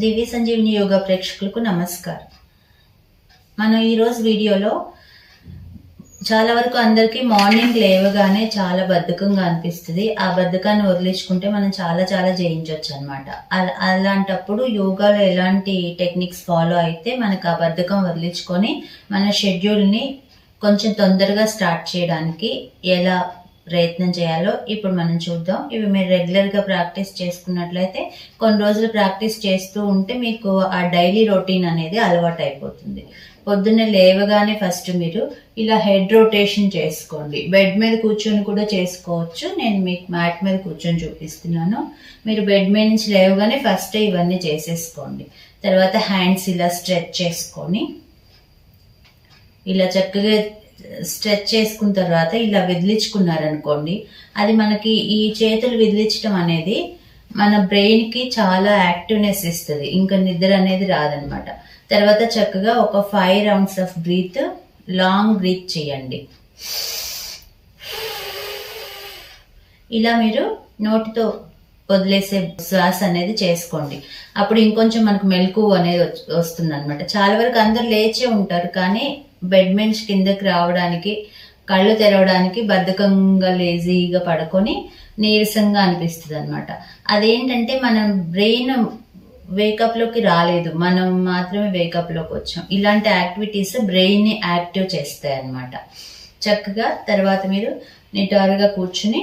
దివ్య సంజీవిని యోగా ప్రేక్షకులకు నమస్కారం. మనం ఈరోజు వీడియోలో చాలా వరకు అందరికీ మార్నింగ్ లేవగానే చాలా బద్ధకంగా అనిపిస్తుంది. ఆ బద్ధకాన్ని వదిలించుకుంటే మనం చాలా చాలా జయించవచ్చు అనమాట. అలాంటప్పుడు యోగాలో ఎలాంటి టెక్నిక్స్ ఫాలో అయితే మనకు ఆ బద్ధకం వదిలించుకొని మన షెడ్యూల్ని కొంచెం తొందరగా స్టార్ట్ చేయడానికి ఎలా ప్రయత్నం చేయాలో ఇప్పుడు మనం చూద్దాం. ఇవి మీరు రెగ్యులర్గా ప్రాక్టీస్ చేసుకున్నట్లయితే కొన్ని రోజులు ప్రాక్టీస్ చేస్తూ ఉంటే మీకు ఆ డైలీ రొటీన్ అనేది అలవాటు అయిపోతుంది. పొద్దున్నే లేవగానే ఫస్ట్ మీరు ఇలా హెడ్ రొటేషన్ చేసుకోండి. బెడ్ మీద కూర్చొని కూడా చేసుకోవచ్చు. నేను మీకు మ్యాట్ మీద కూర్చొని చూపిస్తున్నాను. మీరు బెడ్ మీద నుంచి లేవగానే ఫస్ట్ ఇవన్నీ చేసేసుకోండి. తర్వాత హ్యాండ్స్ ఇలా స్ట్రెచ్ చేసుకొని ఇలా చక్కగా స్ట్రెచ్ చేసుకున్న తర్వాత ఇలా విదిలించుకున్నారనుకోండి, అది మనకి ఈ చేతులు విదిలించడం అనేది మన బ్రెయిన్ కి చాలా యాక్టివ్నెస్ ఇస్తుంది. ఇంకా నిద్ర అనేది రాదనమాట. తర్వాత చక్కగా ఒక 5 rounds of breath, long breath చేయండి. ఇలా మీరు నోటితో వదిలేసే శ్వాస అనేది చేసుకోండి. అప్పుడు ఇంకొంచెం మనకు మెలకువ అనేది వస్తుంది అనమాట. చాలా వరకు అందరు లేచే ఉంటారు, కానీ బెడ్ నుంచి కిందకి రావడానికి, కళ్ళు తెరవడానికి బద్ధకంగా లేజీగా పడుకొని నీరసంగా అనిపిస్తుంది అనమాట. అదేంటంటే మన బ్రెయిన్ వేకప్ లోకి రాలేదు, మనం మాత్రమే వేకప్ లోకి వచ్చాం. ఇలాంటి యాక్టివిటీస్ బ్రెయిన్ ని యాక్టివ్ చేస్తాయి అనమాట. చక్కగా తర్వాత మీరు నిటారుగా కూర్చుని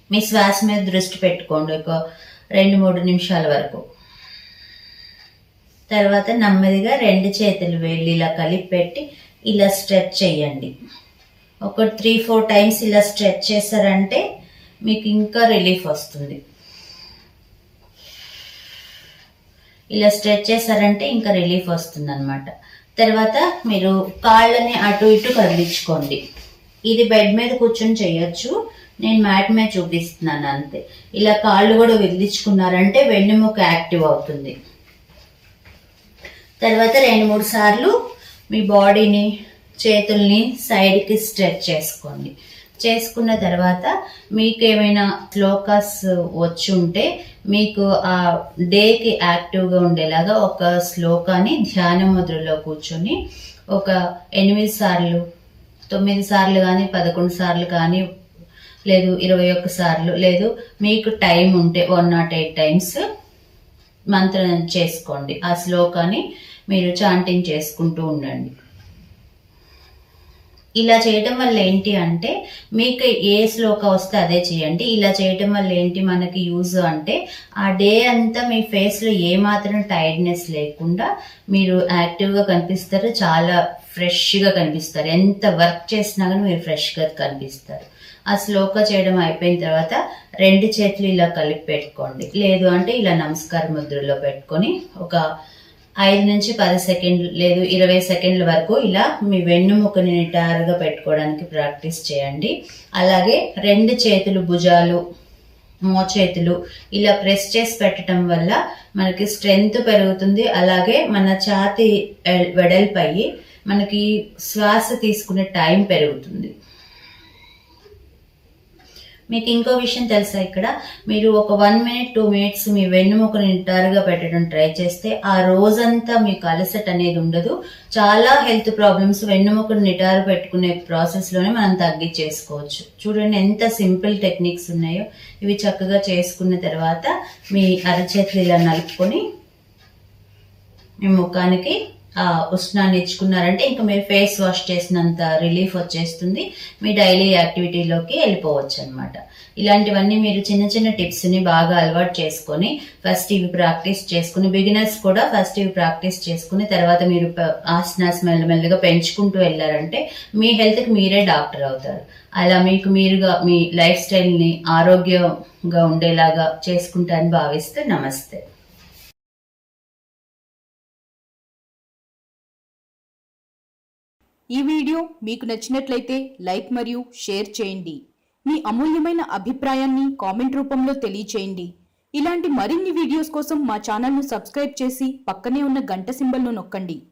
మీ శ్వాస మీద దృష్టి పెట్టుకోండి ఒక 2-3 నిమిషాల వరకు. తర్వాత నెమ్మదిగా 2 చేతులు వేళ్ళు ఇలా కలిపి పెట్టి ఇలా స్ట్రెచ్ చేయండి. ఒక 3-4 టైమ్స్ ఇలా స్ట్రెచ్ చేశారంటే మీకు ఇంకా రిలీఫ్ వస్తుంది. ఇలా స్ట్రెచ్ చేశారంటే ఇంకా రిలీఫ్ వస్తుంది అనమాట. తర్వాత మీరు కాళ్ళని అటు ఇటు కదిలించుకోండి. ఇది బెడ్ మీద కూర్చొని చేయొచ్చు, నేను మ్యాట్ మీద చూపిస్తున్నాను అంతే. ఇలా కాళ్ళు కూడా విదిలించుకున్నారంటే వెన్నెముక యాక్టివ్ అవుతుంది. తర్వాత 2-3 సార్లు మీ బాడీని, చేతుల్ని సైడ్కి స్ట్రెచ్ చేసుకోండి. చేసుకున్న తర్వాత మీకు ఏమైనా శ్లోకాస్ వచ్చి ఉంటే మీకు ఆ డేకి యాక్టివ్గా ఉండేలాగా ఒక శ్లోకాన్ని ధ్యాన ముద్రలో కూర్చొని ఒక 8 సార్లు, 9 సార్లు కానీ 11 సార్లు కానీ, లేదు 21 సార్లు, లేదు మీకు టైం ఉంటే 108 టైమ్స్ మంత్రం చేసుకోండి. ఆ శ్లోకాన్ని మీరు చాంటింగ్ చేసుకుంటూ ఉండండి. ఇలా చేయటం వల్ల ఏంటి అంటే మీకు ఏ శ్లోక వస్తే అదే చేయండి. ఇలా చేయటం వల్ల ఏంటి మనకి యూజ్ అంటే ఆ డే అంతా మీ ఫేస్ లో ఏ మాత్రం టైర్డ్నెస్ లేకుండా మీరు యాక్టివ్ గా కనిపిస్తారు, చాలా ఫ్రెష్ గా కనిపిస్తారు. ఎంత వర్క్ చేసినా కానీ మీరు ఫ్రెష్ గా కనిపిస్తారు. ఆ శ్లోక చేయడం అయిపోయిన తర్వాత 2 చేతులు ఇలా కలిపి పెట్టుకోండి. లేదు అంటే ఇలా నమస్కార ముద్రలో పెట్టుకొని ఒక 5 నుంచి 10 సెకండ్లు, లేదు 20 సెకండ్ల వరకు ఇలా మీ వెన్నుముకని నిటారుగా పెట్టుకోవడానికి ప్రాక్టీస్ చేయండి. అలాగే 2 చేతులు భుజాలు, మోచేతులు ఇలా ప్రెస్ చేసి పెట్టడం వల్ల మనకి స్ట్రెంగ్త్ పెరుగుతుంది. అలాగే మన ఛాతీ వెడల్పై మనకి శ్వాస తీసుకునే టైం పెరుగుతుంది. మీకు ఇంకో విషయం తెలుసా, ఇక్కడ మీరు ఒక 1 మినిట్ 2 మినిట్స్ మీ వెన్నుముకను నిటారుగా పెట్టడం ట్రై చేస్తే ఆ రోజంతా మీకు అలసట అనేది ఉండదు. చాలా హెల్త్ ప్రాబ్లమ్స్ వెన్నుముకను నిటారు పెట్టుకునే ప్రాసెస్ లోనే మనం తగ్గించేసుకోవచ్చు. చూడండి ఎంత సింపుల్ టెక్నిక్స్ ఉన్నాయో. ఇవి చక్కగా చేసుకున్న తర్వాత మీ అరచేతులు ఇలా నలుపుకొని మీ ముఖానికి ఆ ఉష్ణాన్ని ఇచ్చుకున్నారంటే ఇంకా మీరు ఫేస్ వాష్ చేసినంత రిలీఫ్ వచ్చేస్తుంది. మీ డైలీ యాక్టివిటీలోకి వెళ్ళిపోవచ్చు అనమాట. ఇలాంటివన్నీ మీరు చిన్న చిన్న టిప్స్ ని బాగా అలవాటు చేసుకొని ఫస్ట్ ఇవి ప్రాక్టీస్ చేసుకుని, బిగినర్స్ కూడా ఫస్ట్ ఇవి ప్రాక్టీస్ చేసుకుని తర్వాత మీరు ఆసనాస్ మెల్లమెల్లగా పెంచుకుంటూ వెళ్ళారంటే మీ హెల్త్ కి మీరే డాక్టర్ అవుతారు. అలా మీకు మీరుగా మీ లైఫ్ స్టైల్ ని ఆరోగ్యంగా ఉండేలాగా చేసుకుంటారని భావిస్తే నమస్తే. ఈ వీడియో మీకు నచ్చినట్లయితే లైక్ మరియు షేర్ చేయండి. మీ అమూల్యమైన అభిప్రాయాన్ని కామెంట్ రూపంలో తెలియచేయండి. ఇలాంటి మరిన్ని వీడియోస్ కోసం మా ఛానల్ను సబ్స్క్రైబ్ చేసి పక్కనే ఉన్న గంట సింబల్ను నొక్కండి.